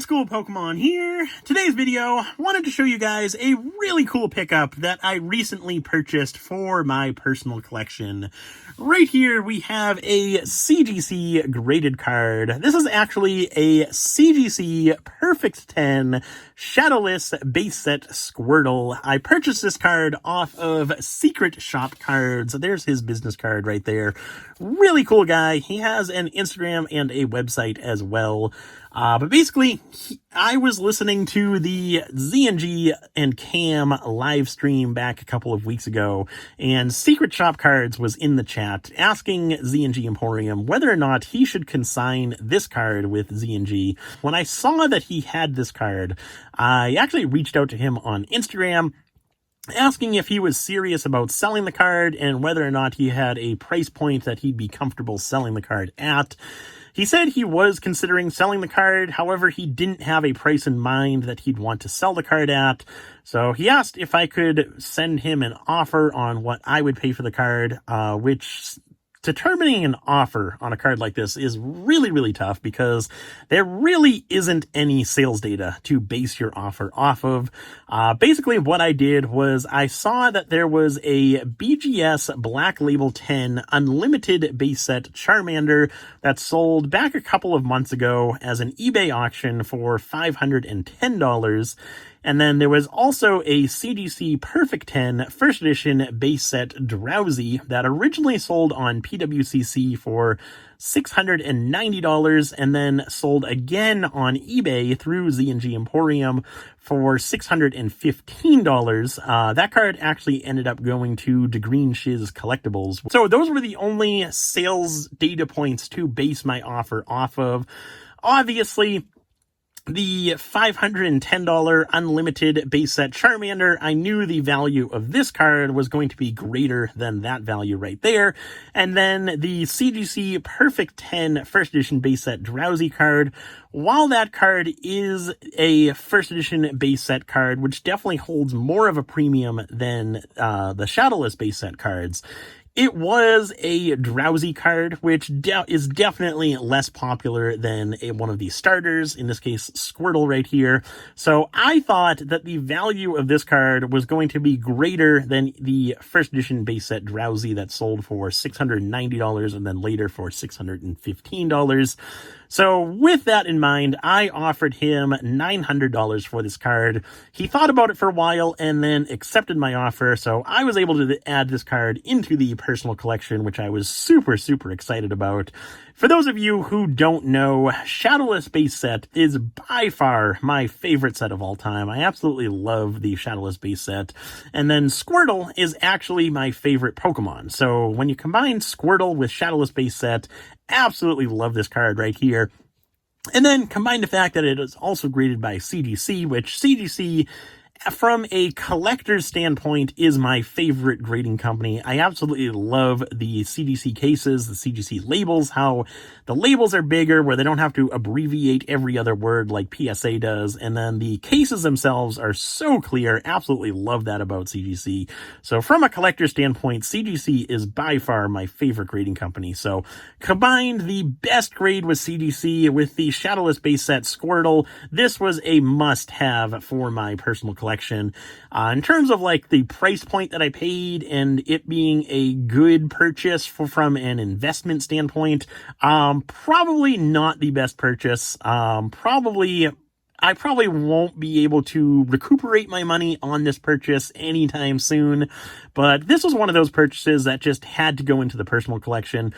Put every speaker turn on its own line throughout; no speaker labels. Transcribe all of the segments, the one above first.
Old School Pokemon here. Today's video, wanted to show you guys a really cool pickup that I recently purchased for my personal collection. Right here we have a CGC graded card. This is actually a CGC Perfect 10 Shadowless base set Squirtle. I purchased this card off of Secret Shop Cards. There's his business card right there. Really cool guy. He has an Instagram and a website as well. But basically, I was listening to the ZNG and Cam live stream back a couple of weeks ago, and Secret Shop Cards was in the chat asking ZNG Emporium whether or not he should consign this card with ZNG. When I saw that he had this card, I actually reached out to him on Instagram, asking if he was serious about selling the card and whether or not he had a price point that he'd be comfortable selling the card at. He said he was considering selling the card, however, he didn't have a price in mind that he'd want to sell the card at. So he asked if I could send him an offer on what I would pay for the card, which determining an offer on a card like this is really tough because there really isn't any sales data to base your offer off of. Basically what I did was I saw that there was a BGS Black Label 10 Unlimited base set Charmander that sold back a couple of months ago as an eBay auction for $510. And then there was also a CGC Perfect 10 First Edition base set Drowsy that originally sold on PWCC for $690 and then sold again on eBay through ZNG Emporium for $615. That card actually ended up going to DeGreen Shiz Collectibles. So those were the only sales data points to base my offer off of. Obviously, the $510 unlimited base set Charmander, I knew the value of this card was going to be greater than that value right there. And then the CGC Perfect 10 First Edition base set Drowsy card, while that card is a First Edition base set card, which definitely holds more of a premium than the Shadowless base set cards, it was a Drowsy card, which is definitely less popular than one of the starters, in this case, Squirtle right here. So I thought that the value of this card was going to be greater than the First Edition base set Drowsy that sold for $690 and then later for $615. So with that in mind, I offered him $900 for this card. He thought about it for a while and then accepted my offer. So I was able to add this card into the personal collection, which I was super excited about. For those of you who don't know, Shadowless base set is by far my favorite set of all time. I absolutely love the Shadowless base set. And then Squirtle is actually my favorite Pokemon. So when you combine Squirtle with Shadowless base set, absolutely love this card right here. And then combine the fact that it is also graded by CGC, which CGC, from a collector's standpoint, is my favorite grading company. I absolutely love the CGC cases, the CGC labels, how the labels are bigger where they don't have to abbreviate every other word like PSA does. And then the cases themselves are so clear. Absolutely love that about CGC. So from a collector's standpoint, CGC is by far my favorite grading company. So combined the best grade with CGC with the Shadowless base set Squirtle, this was a must-have for my personal collection. In terms of like the price point that I paid and it being a good purchase from an investment standpoint, probably not the best purchase. I probably won't be able to recuperate my money on this purchase anytime soon, but this was one of those purchases that just had to go into the personal collection.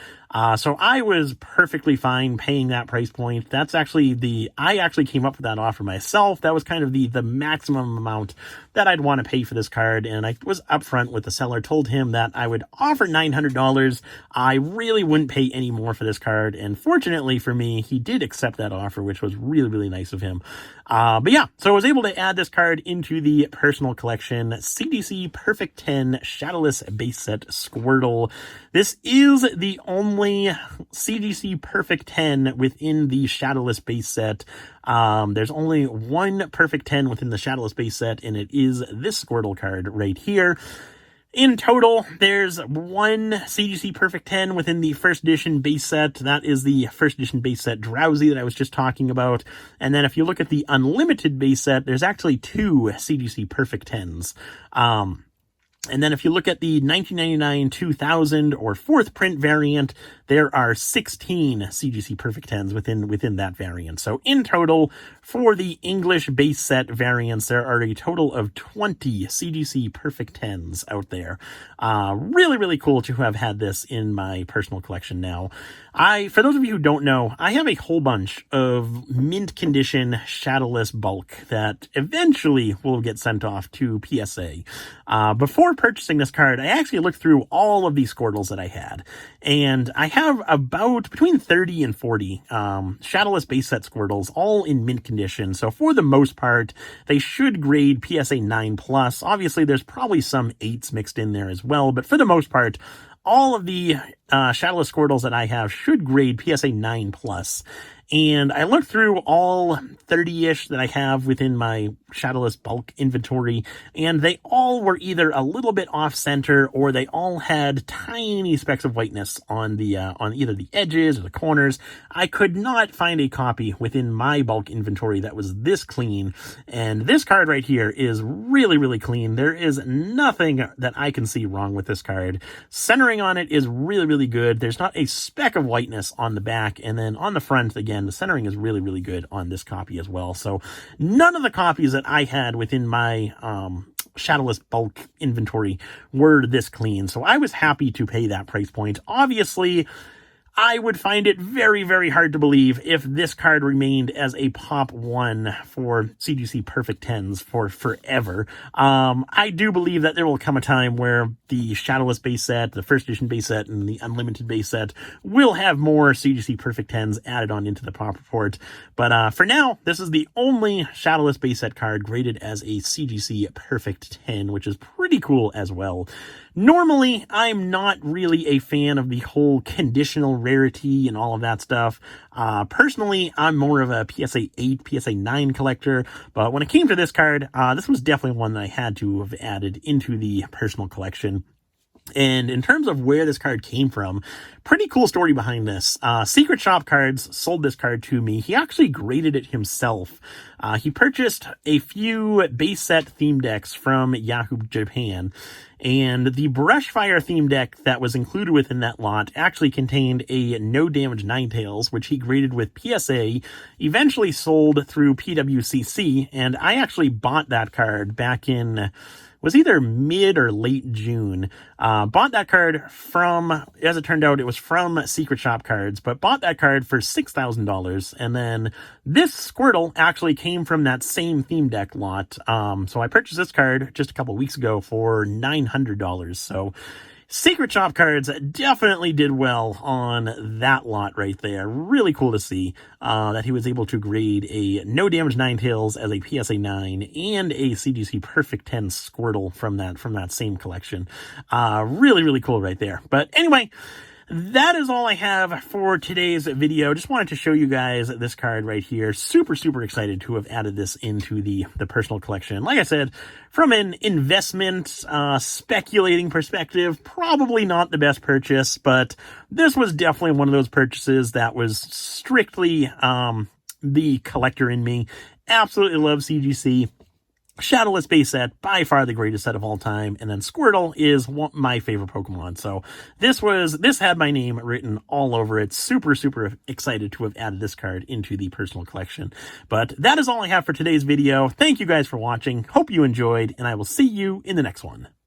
So I was perfectly fine paying that price point. That's actually I actually came up with that offer myself. That was kind of the maximum amount that I'd want to pay for this card. And I was upfront with the seller, told him that I would offer $900. I really wouldn't pay any more for this card. And fortunately for me, he did accept that offer, which was really nice of him. But yeah, so I was able to add this card into the personal collection. CGC Perfect 10 Shadowless base set Squirtle. This is the only CGC Perfect 10 within the Shadowless base set. There's only one Perfect 10 within the Shadowless base set, and it is this Squirtle card right here. In total, there's one CGC Perfect 10 within the first edition base set. That is the first edition base set Drowsy that I was just talking about. And then if you look at the unlimited base set, there's actually two CGC Perfect 10s. And then if you look at the 1999, 2000, or 4th print variant, there are 16 CGC Perfect 10s within that variant. So in total, for the English base set variants, there are a total of 20 CGC Perfect 10s out there. Really, really cool to have had this in my personal collection now. For those of you who don't know, I have a whole bunch of mint condition Shadowless bulk that eventually will get sent off to PSA. Before purchasing this card, I actually looked through all of these Squirtles that I had, and I have about between 30 and 40 Shadowless base set Squirtles, all in mint condition. So for the most part, they should grade PSA 9+. Obviously, there's probably some 8s mixed in there as well, but for the most part, all of the Shadowless Squirtles that I have should grade PSA 9+. And I looked through all 30-ish that I have within my Shadowless bulk inventory, and they all were either a little bit off-center, or they all had tiny specks of whiteness on either the edges or the corners. I could not find a copy within my bulk inventory that was this clean, and this card right here is really, really clean. There is nothing that I can see wrong with this card. Centering on it is really, really good. There's not a speck of whiteness on the back, and then on the front, again, the centering is really, really good on this copy as well. So none of the copies that I had within my Shadowless bulk inventory were this clean. So I was happy to pay that price point. Obviously, I would find it very, very hard to believe if this card remained as a pop 1 for CGC Perfect 10s for forever. I do believe that there will come a time where the Shadowless base set, the first edition base set, and the unlimited base set will have more CGC Perfect 10s added on into the pop report. But for now, this is the only Shadowless base set card graded as a CGC Perfect 10, which is pretty cool as well. Normally, I'm not really a fan of the whole conditional rarity and all of that stuff. Personally, I'm more of a PSA 8, PSA 9 collector, but when it came to this card, this was definitely one that I had to have added into the personal collection. And in terms of where this card came from, pretty cool story behind this. Secret Shop Cards sold this card to me. He actually graded it himself. He purchased a few base set theme decks from Yahoo Japan, and the Brushfire theme deck that was included within that lot actually contained a No Damage Ninetales, which he graded with PSA, eventually sold through PWCC, and I actually bought that card back in was either mid or late June. Bought that card from, as it turned out, it was from Secret Shop Cards, but bought that card for $6,000. And then this Squirtle actually came from that same theme deck lot. So I purchased this card just a couple weeks ago for $900. So Secret Shop Cards definitely did well on that lot right there. Really cool to see that he was able to grade a No Damage Ninetales as a PSA 9 and a CGC Perfect 10 Squirtle from that same collection. Really, really cool right there. But anyway, that is all I have for today's video. Just wanted to show you guys this card right here. Super, super excited to have added this into the personal collection. Like I said, from an investment, speculating perspective, probably not the best purchase, but this was definitely one of those purchases that was strictly the collector in me. Absolutely love CGC. Shadowless base set, by far the greatest set of all time, and then Squirtle is my favorite Pokemon. So this had my name written all over it. Super, super excited to have added this card into the personal collection. But that is all I have for today's video. Thank you guys for watching. Hope you enjoyed, and I will see you in the next one.